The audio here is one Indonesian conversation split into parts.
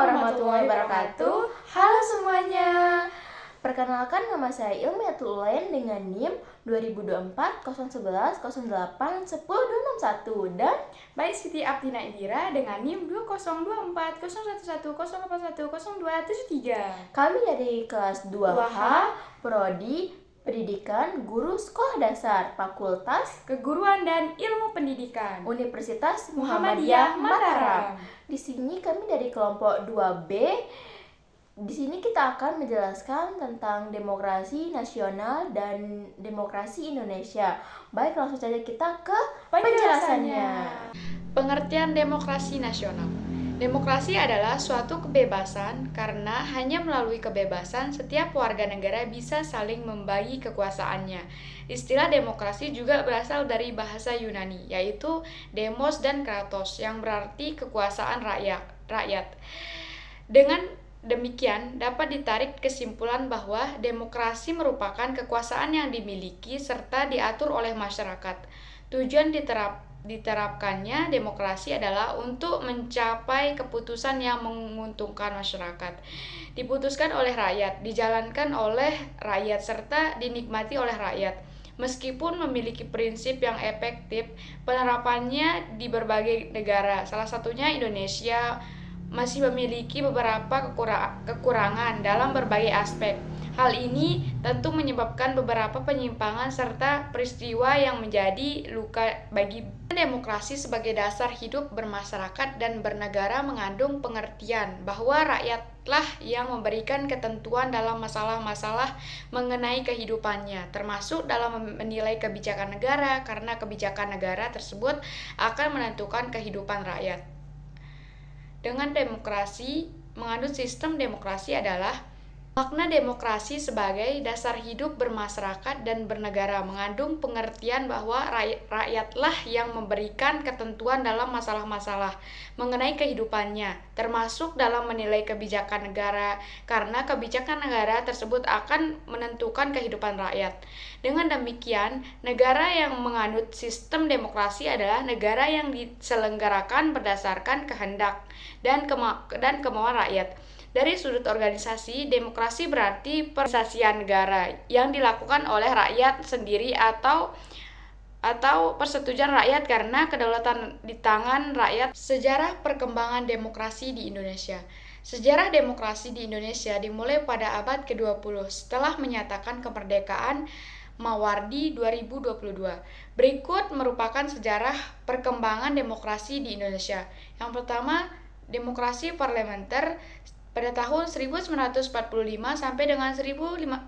warahmatullahi wabarakatuh. Halo semuanya. Perkenalkan, nama saya Ilmiatul Ulayan dengan NIM 2024 011 08 10 261 dan Baik, Siti Aptina Indira dengan NIM 2024 011 081 0273. kami dari kelas 2H Prodi Pendidikan Guru Sekolah Dasar Fakultas Keguruan dan Ilmu Pendidikan Universitas Muhammadiyah Mataram. Di sini kami dari kelompok 2B. Di sini kita akan menjelaskan tentang demokrasi nasional dan demokrasi Indonesia. Baik, langsung saja kita ke penjelasannya. Pengertian demokrasi nasional. Demokrasi adalah suatu kebebasan karena hanya melalui kebebasan setiap warga negara bisa saling membagi kekuasaannya. Istilah demokrasi juga berasal dari bahasa Yunani, yaitu demos dan kratos, yang berarti kekuasaan rakyat. Dengan demikian, dapat ditarik kesimpulan bahwa demokrasi merupakan kekuasaan yang dimiliki serta diatur oleh masyarakat. Tujuan diterapkannya demokrasi adalah untuk mencapai keputusan yang menguntungkan masyarakat, diputuskan oleh rakyat, dijalankan oleh rakyat, serta dinikmati oleh rakyat. Meskipun memiliki prinsip yang efektif, penerapannya di berbagai negara, salah satunya Indonesia, masih memiliki beberapa kekurangan dalam berbagai aspek. Hal ini tentu menyebabkan beberapa penyimpangan serta peristiwa yang menjadi luka bagi demokrasi sebagai dasar hidup bermasyarakat dan bernegara mengandung pengertian bahwa rakyatlah yang memberikan ketentuan dalam masalah-masalah mengenai kehidupannya, termasuk dalam menilai kebijakan negara, karena kebijakan negara tersebut akan menentukan kehidupan rakyat. Dengan demokrasi, menganut sistem demokrasi adalah makna demokrasi sebagai dasar hidup bermasyarakat dan bernegara mengandung pengertian bahwa rakyatlah yang memberikan ketentuan dalam masalah-masalah mengenai kehidupannya, termasuk dalam menilai kebijakan negara, karena kebijakan negara tersebut akan menentukan kehidupan rakyat. Dengan demikian, negara yang menganut sistem demokrasi adalah negara yang diselenggarakan berdasarkan kehendak dan kemauan rakyat. Dari sudut organisasi, demokrasi berarti perorganisasian negara yang dilakukan oleh rakyat sendiri atau persetujuan rakyat karena kedaulatan di tangan rakyat. Sejarah perkembangan demokrasi di Indonesia. Sejarah demokrasi di Indonesia dimulai pada abad ke-20 setelah menyatakan kemerdekaan Mawardi 2022. Berikut merupakan sejarah perkembangan demokrasi di Indonesia. Yang pertama, demokrasi parlementer pada tahun 1945 sampai dengan 1959.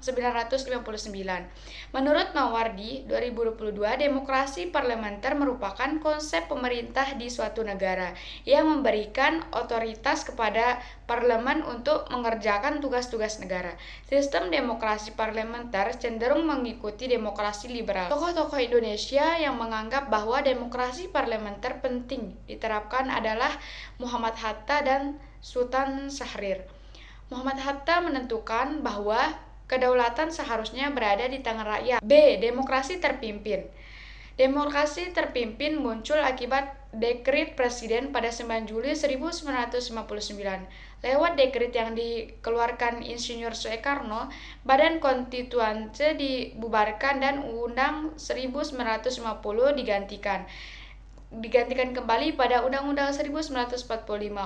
Menurut Mawardi 2022, demokrasi parlementer merupakan konsep pemerintah di suatu negara yang memberikan otoritas kepada parlemen untuk mengerjakan tugas-tugas negara. Sistem demokrasi parlementer cenderung mengikuti demokrasi liberal. Tokoh-tokoh Indonesia yang menganggap bahwa demokrasi parlementer penting diterapkan adalah Muhammad Hatta dan Sultan Syahrir. Muhammad Hatta menentukan bahwa kedaulatan seharusnya berada di tangan rakyat. B. Demokrasi terpimpin. Demokrasi terpimpin muncul akibat dekret presiden pada 9 Juli 1959. Lewat dekret yang dikeluarkan Insinyur Soekarno, Badan Konstituante dibubarkan dan Undang 1950 digantikan kembali pada Undang-Undang 1945.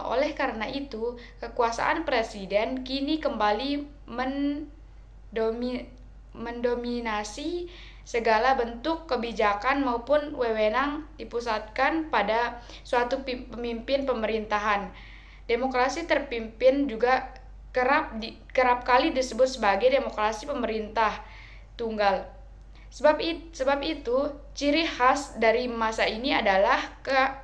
Oleh karena itu, kekuasaan presiden kini kembali mendominasi segala bentuk kebijakan maupun wewenang dipusatkan pada suatu pemimpin pemerintahan. Demokrasi terpimpin juga kerap kali disebut sebagai demokrasi pemerintah tunggal. Sebab itu, ciri khas dari masa ini adalah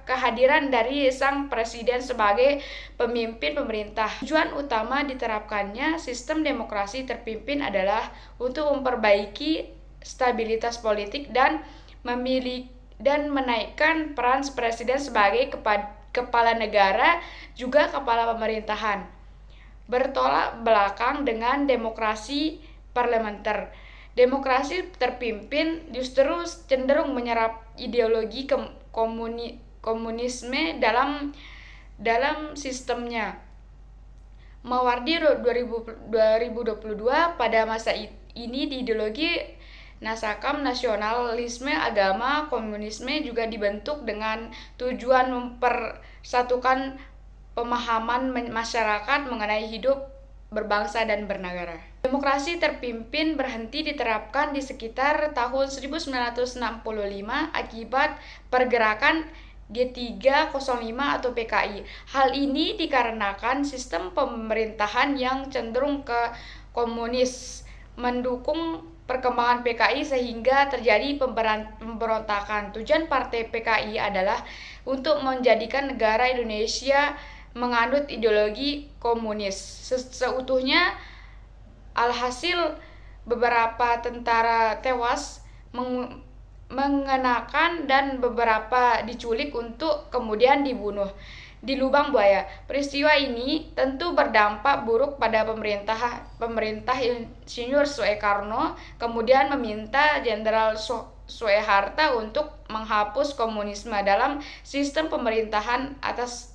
kehadiran dari sang presiden sebagai pemimpin pemerintah. Tujuan utama diterapkannya sistem demokrasi terpimpin adalah untuk memperbaiki stabilitas politik dan menaikkan peran presiden sebagai kepala negara juga kepala pemerintahan. Bertolak belakang dengan demokrasi parlementer. Demokrasi terpimpin justru cenderung menyerap ideologi komunisme dalam sistemnya. Mawardi 2022 pada masa ini di ideologi Nasakam nasionalisme agama komunisme juga dibentuk dengan tujuan mempersatukan pemahaman masyarakat mengenai hidup berbangsa dan bernegara. Demokrasi terpimpin berhenti diterapkan di sekitar tahun 1965 akibat pergerakan G305 atau PKI. Hal ini dikarenakan sistem pemerintahan yang cenderung ke komunis mendukung perkembangan PKI sehingga terjadi pemberontakan. Tujuan partai PKI adalah untuk menjadikan negara Indonesia menganut ideologi komunis seutuhnya. Alhasil beberapa tentara tewas mengenakan dan beberapa diculik untuk kemudian dibunuh di lubang buaya. Peristiwa ini tentu berdampak buruk pada pemerintah Insinyur Soekarno, kemudian meminta Jenderal Soeharto untuk menghapus komunisme dalam sistem pemerintahan atas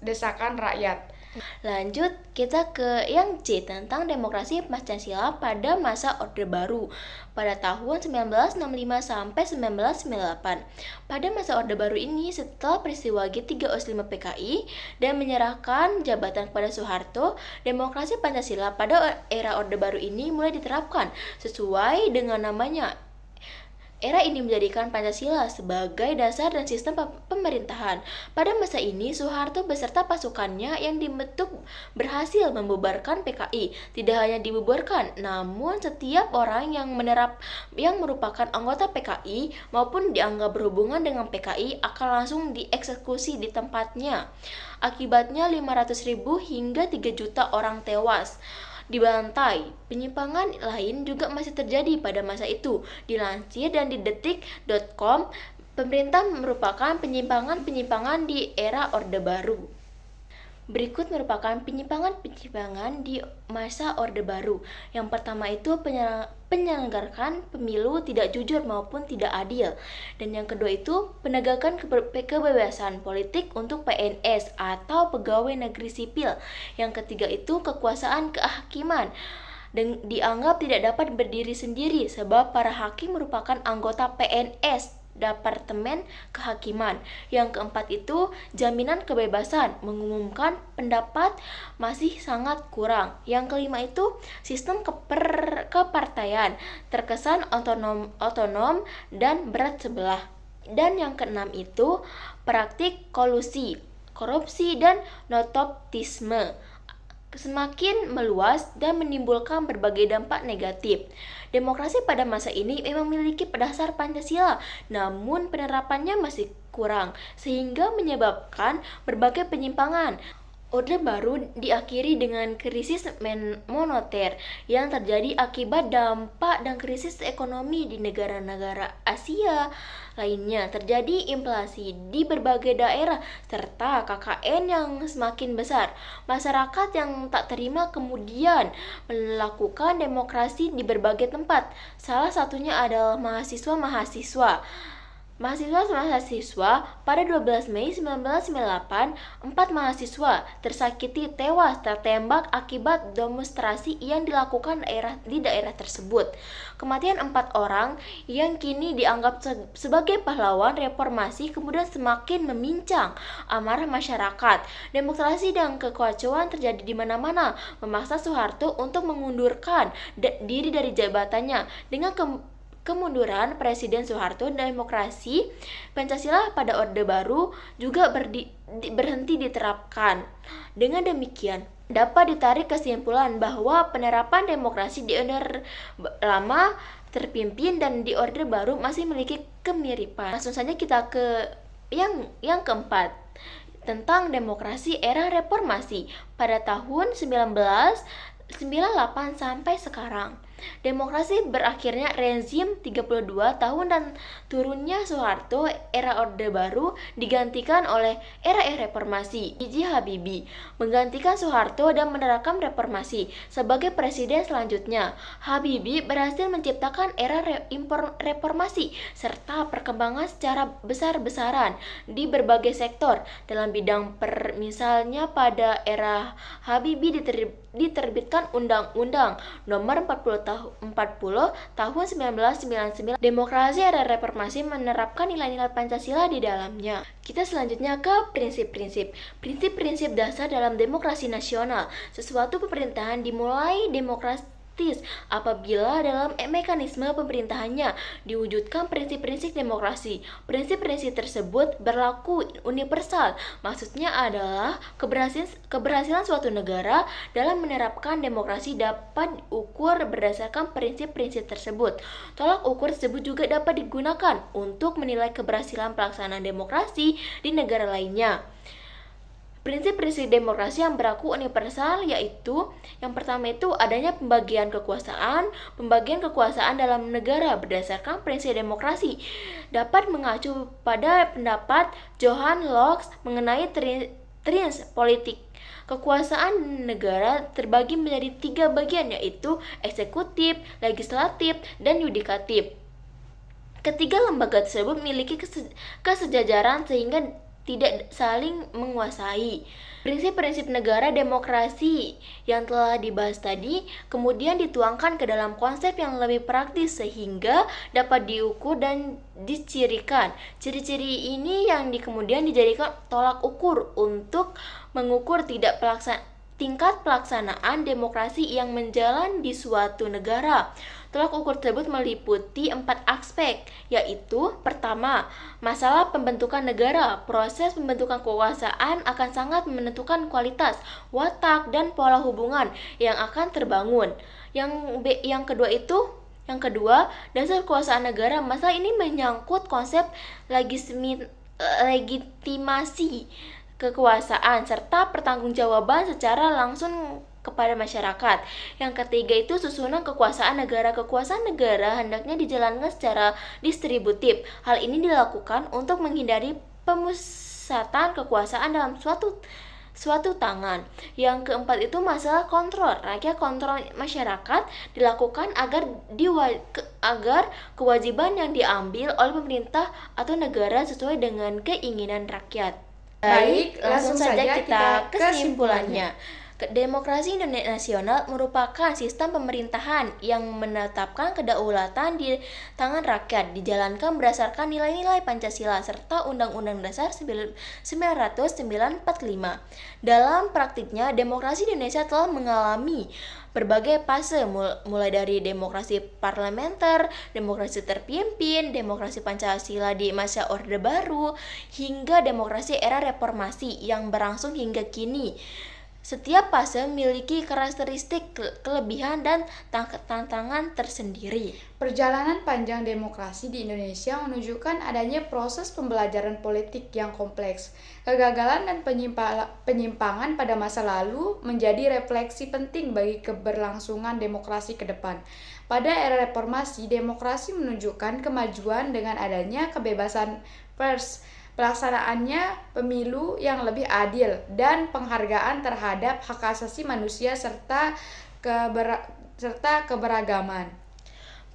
desakan rakyat. Lanjut, kita ke yang C tentang demokrasi Pancasila pada masa Orde Baru pada tahun 1965 sampai 1998. Pada masa Orde Baru ini, setelah peristiwa G305 PKI dan menyerahkan jabatan kepada Soeharto, demokrasi Pancasila pada era Orde Baru ini mulai diterapkan sesuai dengan namanya. Era ini menjadikan Pancasila sebagai dasar dan sistem pemerintahan. Pada masa ini, Soeharto beserta pasukannya yang dibentuk berhasil membubarkan PKI. Tidak hanya dibubarkan, namun setiap orang yang merupakan anggota PKI maupun dianggap berhubungan dengan PKI akan langsung dieksekusi di tempatnya. Akibatnya 500.000 hingga 3 juta orang tewas dibantai. Penyimpangan lain juga masih terjadi pada masa itu. Dilansir dan di detik.com, pemerintah merupakan penyimpangan di era Orde Baru. Berikut merupakan penyimpangan di masa Orde Baru. Yang pertama itu penyelenggaraan pemilu tidak jujur maupun tidak adil. Dan yang kedua itu penegakan kebebasan politik untuk PNS atau pegawai negeri sipil. Yang ketiga itu kekuasaan kehakiman dan dianggap tidak dapat berdiri sendiri sebab para hakim merupakan anggota PNS Departemen Kehakiman. Yang keempat itu jaminan kebebasan mengumumkan pendapat masih sangat kurang. Yang kelima itu sistem kepartaian terkesan otonom dan berat sebelah. Dan yang keenam itu praktik kolusi, korupsi dan nepotisme semakin meluas dan menimbulkan berbagai dampak negatif. Demokrasi pada masa ini memang memiliki dasar Pancasila, namun penerapannya masih kurang, sehingga menyebabkan berbagai penyimpangan. Orde Baru diakhiri dengan krisis moneter yang terjadi akibat dampak dan krisis ekonomi di negara-negara Asia lainnya. Terjadi inflasi di berbagai daerah serta KKN yang semakin besar. Masyarakat yang tak terima kemudian melakukan demokrasi di berbagai tempat. Salah satunya adalah mahasiswa pada 12 Mei 1998, 4 mahasiswa tersakiti tewas tertembak akibat demonstrasi yang dilakukan di daerah tersebut. Kematian 4 orang yang kini dianggap sebagai pahlawan reformasi kemudian semakin memincang amarah masyarakat. Demonstrasi dan kekacauan terjadi di mana-mana, memaksa Soeharto untuk mengundurkan diri dari jabatannya. Dengan kemunduran Presiden Soeharto, demokrasi Pancasila pada Orde Baru juga berhenti diterapkan. Dengan demikian, dapat ditarik kesimpulan bahwa penerapan demokrasi di Orde Lama terpimpin dan di Orde Baru masih memiliki kemiripan. Langsung saja kita ke yang keempat, tentang demokrasi era reformasi pada tahun 1998 sampai sekarang. Demokrasi berakhirnya rezim 32 tahun dan turunnya Soeharto, era Orde Baru digantikan oleh era reformasi. B.J. Habibie menggantikan Soeharto dan menerapkan reformasi. Sebagai presiden selanjutnya, Habibie berhasil menciptakan era reformasi serta perkembangan secara besar-besaran di berbagai sektor dalam bidang misalnya pada era Habibie diterbitkan Undang-Undang Nomor 40 tahun 1999. Demokrasi era reformasi menerapkan nilai-nilai Pancasila di dalamnya. Kita selanjutnya ke prinsip-prinsip. Prinsip-prinsip dasar dalam demokrasi nasional. Sesuatu pemerintahan dimulai demokratis apabila dalam mekanisme pemerintahannya diwujudkan prinsip-prinsip demokrasi. Prinsip-prinsip tersebut berlaku universal. Maksudnya adalah keberhasilan suatu negara dalam menerapkan demokrasi dapat diukur berdasarkan prinsip-prinsip tersebut. Tolak ukur tersebut juga dapat digunakan untuk menilai keberhasilan pelaksanaan demokrasi di negara lainnya. Prinsip-prinsip demokrasi yang berlaku universal yaitu yang pertama itu adanya pembagian kekuasaan dalam negara berdasarkan prinsip demokrasi dapat mengacu pada pendapat Johann Locke mengenai trins politik. Kekuasaan negara terbagi menjadi 3 bagian yaitu eksekutif, legislatif, dan yudikatif. Ketiga lembaga tersebut memiliki kesejajaran sehingga tidak saling menguasai. Prinsip-prinsip negara demokrasi yang telah dibahas tadi kemudian dituangkan ke dalam konsep yang lebih praktis sehingga dapat diukur dan dicirikan. Ciri-ciri ini yang kemudian dijadikan tolak ukur untuk mengukur tingkat pelaksanaan demokrasi yang menjalan di suatu negara. Tolak ukur tersebut meliputi 4 aspek, yaitu pertama, masalah pembentukan negara. Proses pembentukan kekuasaan akan sangat menentukan kualitas, watak, dan pola hubungan yang akan terbangun. Yang kedua, dasar kekuasaan negara. Masalah ini menyangkut konsep legitimasi kekuasaan serta pertanggungjawaban secara langsung kepada masyarakat. Yang ketiga itu susunan kekuasaan negara. Kekuasaan negara hendaknya dijalankan secara distributif. Hal ini dilakukan untuk menghindari pemusatan kekuasaan dalam suatu tangan. Yang keempat itu masalah kontrol rakyat. Kontrol masyarakat dilakukan agar kewajiban yang diambil oleh pemerintah atau negara sesuai dengan keinginan rakyat. Baik, langsung saja kita kesimpulannya. Demokrasi nasional merupakan sistem pemerintahan yang menetapkan kedaulatan di tangan rakyat, dijalankan berdasarkan nilai-nilai Pancasila serta Undang-Undang Dasar 1945. Dalam praktiknya, demokrasi di Indonesia telah mengalami berbagai fase, mulai dari demokrasi parlementer, demokrasi terpimpin, demokrasi Pancasila di masa Orde Baru, hingga demokrasi era reformasi yang berlangsung hingga kini. Setiap fase memiliki karakteristik, kelebihan, dan tantangan tersendiri. Perjalanan panjang demokrasi di Indonesia menunjukkan adanya proses pembelajaran politik yang kompleks. Kegagalan dan penyimpangan pada masa lalu menjadi refleksi penting bagi keberlangsungan demokrasi ke depan. Pada era reformasi, demokrasi menunjukkan kemajuan dengan adanya kebebasan pers, pelaksanaannya pemilu yang lebih adil, dan penghargaan terhadap hak asasi manusia serta keberagaman.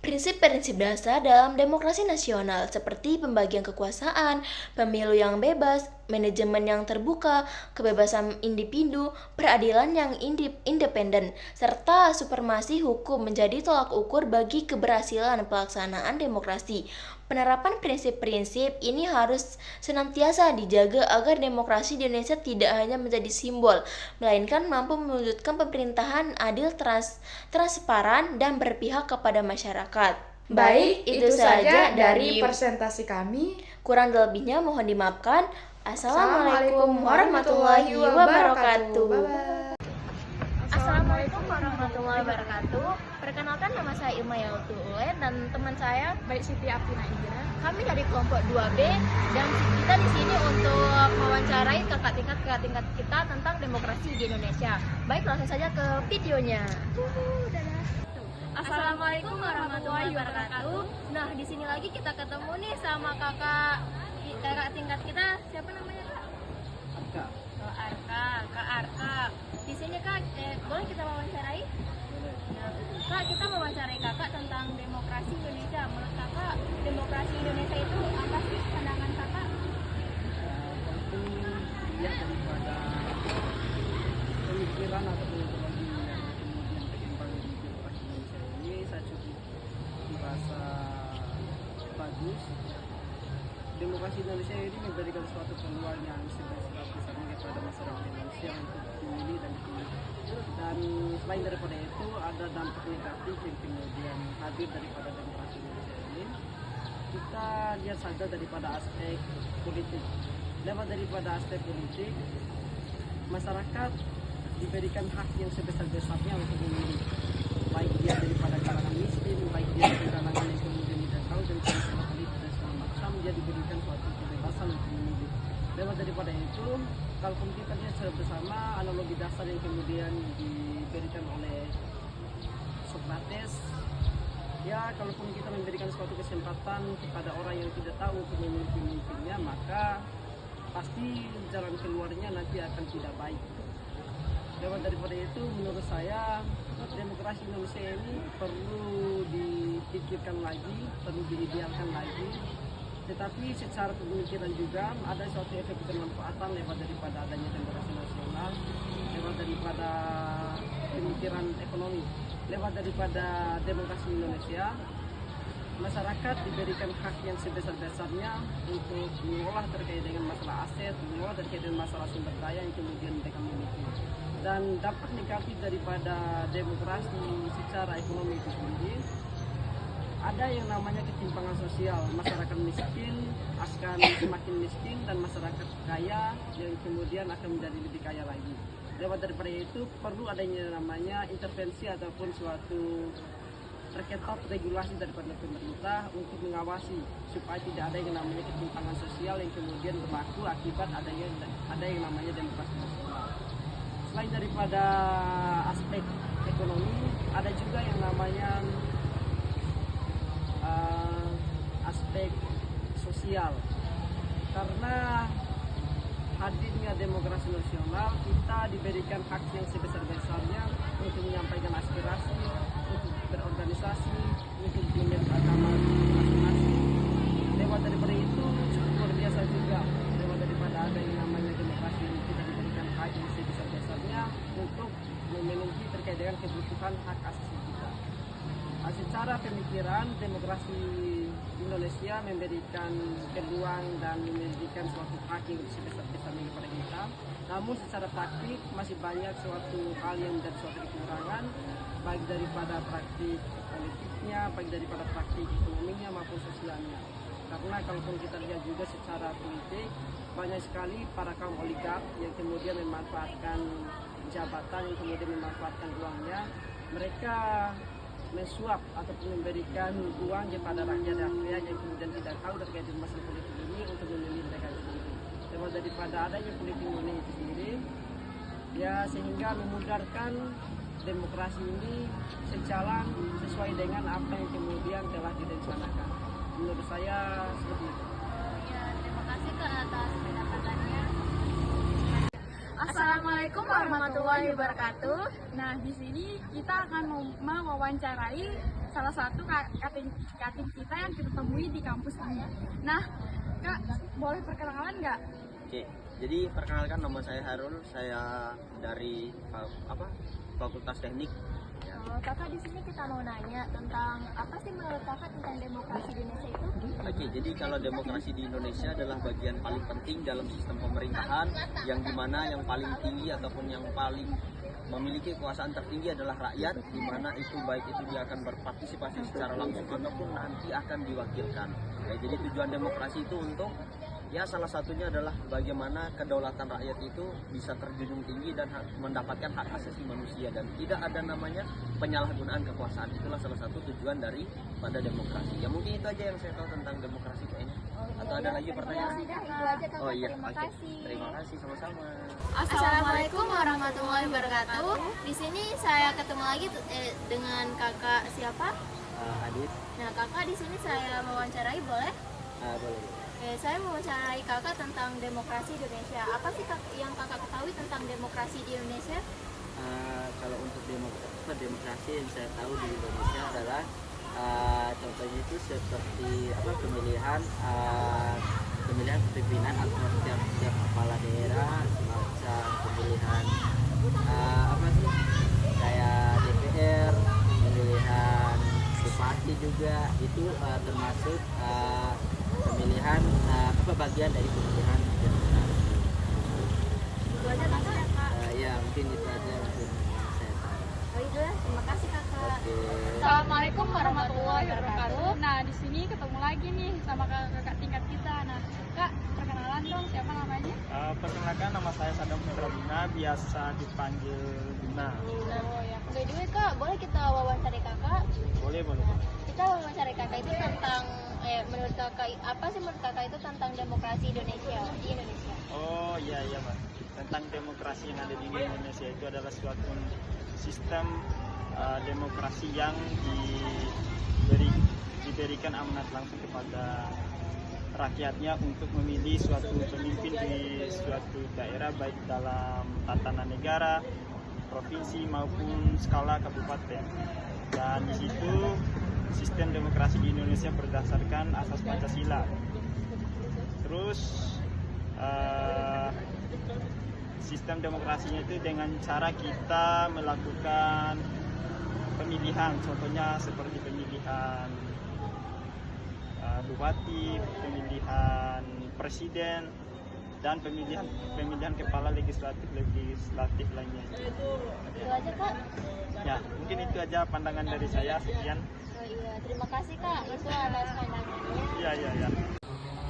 Prinsip-prinsip dasar dalam demokrasi nasional seperti pembagian kekuasaan, pemilu yang bebas, manajemen yang terbuka, kebebasan individu, peradilan yang independen, serta supremasi hukum menjadi tolak ukur bagi keberhasilan pelaksanaan demokrasi. Penerapan prinsip-prinsip ini harus senantiasa dijaga agar demokrasi di Indonesia tidak hanya menjadi simbol, melainkan mampu mewujudkan pemerintahan adil, transparan, dan berpihak kepada masyarakat. Baik, itu saja dari presentasi kami. Kurang lebihnya mohon dimaafkan. Assalamualaikum warahmatullahi wabarakatuh. Assalamualaikum warahmatullahi wabarakatuh. Perkenalkan, nama saya Ilma Yautule dan teman saya Baik, Siti Aptina Indira. kami dari kelompok 2B dan kita di sini untuk mewawancarai kakak tingkat kita tentang demokrasi di Indonesia. Baik, langsung saja ke videonya. Assalamualaikum warahmatullahi wabarakatuh. Nah, di sini lagi kita ketemu nih sama kakak tingkat kita. Siapa namanya, Kak? Arka. Oh, Arka, Kak Arka. Di sini Kak, boleh kita wawancarai? Nah, Kak, kita mewawancarai Kakak tentang demokrasi Indonesia. Menurut Kakak, demokrasi Indonesia itu apa sih pandangan Kakak? Walaupun dilihat daripada pemikiran atau metodologi yang kemudian berkembang di demokrasi Indonesia ini, saya cukup merasa bagus. Demokrasi Indonesia ini memberikan suatu peluang yang sebesar-besarnya kepada masyarakat Indonesia untuk memilih dan dipilih. Dan selain daripada itu, ada dampak negatif yang kemudian hadir daripada demokrasi Indonesia ini. Kita lihat saja daripada aspek politik. Lewat daripada aspek politik, masyarakat diberikan hak yang sebesar-besarnya untuk memilih, baik dia daripada kalangan miskin, baik dia dari kalangan yang kemudian tidak tahu dan masalah politik dan segala macam, dia diberikan suatu kebebasan untuk memilih. Lewat daripada itu, kalau kita lihat secara bersama analogi dasar yang kemudian diberikan oleh Socrates, ya kalaupun kita memberikan suatu kesempatan kepada orang yang tidak tahu untuk memilih pemimpinnya, maka pasti jalan keluarnya nanti akan tidak baik. Lewat daripada itu, menurut saya demokrasi Indonesia ini perlu dipikirkan lagi, perlu diidealkan lagi. Tetapi secara pemikiran juga ada suatu efek kebermanfaatan lewat daripada adanya demokrasi nasional, lewat daripada pemikiran ekonomi, lewat daripada demokrasi Indonesia. Masyarakat diberikan hak yang sebesar-besarnya untuk mengolah terkait dengan masalah aset, mengolah terkait dengan masalah sumber daya yang kemudian mereka miliki. Dan dampak negatif daripada demokrasi secara ekonomi itu sendiri, ada yang namanya ketimpangan sosial. Masyarakat miskin akan semakin miskin dan masyarakat kaya yang kemudian akan menjadi lebih kaya lagi. Lewat daripada itu perlu adanya namanya intervensi ataupun suatu terketat regulasi daripada pemerintah untuk mengawasi supaya tidak ada yang namanya ketimpangan sosial yang kemudian berlaku akibat ada yang namanya demokrasi nasional. Selain daripada aspek ekonomi, ada juga yang namanya aspek sosial. Karena hadirnya demokrasi nasional, kita diberikan hak yang sebesar-besarnya untuk menyampaikan aspirasi, untuk berorganisasi, untuk punya agama masing-masing. Lewat daripada itu cukup luar biasa juga. Lewat daripada ada yang namanya demokrasi, kita diberikan hak yang sebesar-besarnya untuk memenuhi terkait dengan kebutuhan hak asasi kita. Secara pemikiran, demokrasi Indonesia memberikan peluang dan memberikan suatu hak yang sebesar-besarnya kepada kita. Namun secara praktik masih banyak suatu hal yang menjadi suatu kekurangan, baik daripada praktik politiknya, baik daripada praktik ekonominya maupun sosialnya. Karena kalaupun kita lihat juga secara politik, banyak sekali para kaum oligark yang kemudian memanfaatkan jabatan, yang kemudian memanfaatkan uangnya. Mereka mensuap ataupun memberikan uang kepada rakyat-rakyat yang kemudian tidak tahu terkait dengan masalah politik ini untuk memilih mereka sendiri. Lewat daripada adanya politik Indonesia itu sendiri, ya sehingga memudahkan demokrasi ini sejalan sesuai dengan apa yang kemudian telah direncanakan. Menurut saya seperti itu. Ya, terima kasih Kak atas pendapatannya. Assalamualaikum warahmatullahi wabarakatuh. Nah, di sini kita akan mewawancarai salah satu kating kita yang kita temui di kampus ini. Nah, Kak, boleh perkenalan nggak? Oke, jadi perkenalkan, nama saya Harul, saya dari Fakultas Teknik. Ya. Kakak, di sini kita mau nanya tentang apa sih menurut Kakak tentang demokrasi di Indonesia itu? Oke, jadi kalau demokrasi di Indonesia adalah bagian paling penting dalam sistem pemerintahan, yang dimana yang paling tinggi ataupun yang paling memiliki kekuasaan tertinggi adalah rakyat, dimana itu baik itu dia akan berpartisipasi secara langsung ataupun nanti akan diwakilkan. Ya, jadi tujuan demokrasi itu untuk salah satunya adalah bagaimana kedaulatan rakyat itu bisa terjunjung tinggi dan mendapatkan hak asasi manusia dan tidak ada namanya penyalahgunaan kekuasaan. Itulah salah satu tujuan dari pada demokrasi. Ya mungkin itu aja yang saya tahu tentang demokrasi kayaknya. Atau ada lagi pertanyaan? Sudah, itu aja Kakak. Oh iya, Terima oke. kasih. Terima kasih sama-sama. Assalamualaikum warahmatullahi wabarakatuh. Di sini saya ketemu lagi dengan kakak siapa? Adit, Nah, kakak di sini saya wawancarai boleh? boleh. Oke, saya mewawancarai kakak tentang demokrasi Indonesia. Apa sih yang kakak ketahui tentang demokrasi di Indonesia? Kalau untuk demokrasi yang saya tahu di Indonesia adalah contohnya itu seperti pemilihan pimpinan atau setiap kepala daerah, semacam pemilihan kayak DPR, pemilihan bupati juga itu termasuk pemilihan bagian dari pemilihan demokrasi. Itu aja kakak. Ya mungkin itu aja mungkin yang saya tahu. Oh itu ya, terima kasih kakak. Oke. Assalamualaikum warahmatullahi wabarakatuh. Nah, di sini ketemu lagi nih sama kakak tingkat kita. Nah, Kak, perkenalan dong, siapa namanya? Perkenalkan, nama saya Sadam Putra Bina, biasa dipanggil Bina. Oh ya. By the way kak, boleh kita wawancarai kakak? Boleh. Kita wawancarai kakak itu tentang menurut kakak apa sih menurut kakak itu tentang demokrasi Indonesia di Indonesia? Oh iya Mas. Tentang demokrasi yang ada di Indonesia itu adalah suatu sistem demokrasi yang diberikan amanat langsung kepada rakyatnya untuk memilih suatu pemimpin di suatu daerah, baik dalam tatanan negara, provinsi maupun skala kabupaten. Dan di situ sistem demokrasi di Indonesia berdasarkan asas Pancasila. Terus sistem demokrasinya itu dengan cara kita melakukan pemilihan, contohnya seperti pemilihan bupati, pemilihan presiden, dan pemilihan kepala legislatif lainnya. Itu aja kak. Ya, mungkin itu aja pandangan dari saya. Sekian. Oh iya, terima kasih kak. Itu atas pandangannya. Iya.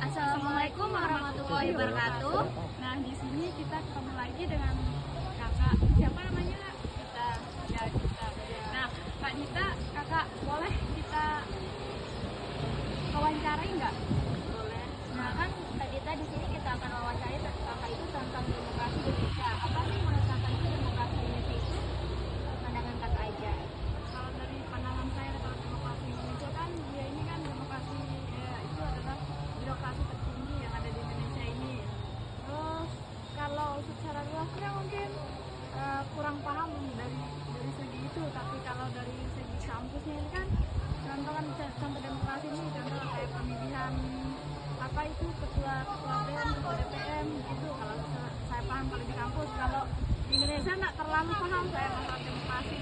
Assalamualaikum warahmatullahi wabarakatuh. Nah, di sini kita ketemu lagi dengan kakak. Siapa namanya? Kita. Ya, kita. Nah, Kak Dita, kakak boleh kita wawancarai nggak? Boleh. Nah kan tadi di sini kita akan wawancarai kakak itu tentang demokrasi Indonesia. Apa sih menurut kakak itu demokrasi Indonesia itu? Pandangan kakak aja. Kalau dari pandangan saya, kalau demokrasi Indonesia kan dia ini kan demokrasi itu adalah birokrasi tertinggi yang ada di Indonesia ini. Terus kalau secara luasnya mungkin kurang paham dari segi itu, tapi kalau dari segi kampusnya ini kan contoh demokrasi ini contoh kayak pemilihan apa itu ketua BEM, ketua DPM gitu. Kalau saya paham kalau di kampus, kalau di Indonesia nggak terlalu paham saya masalah demokrasi.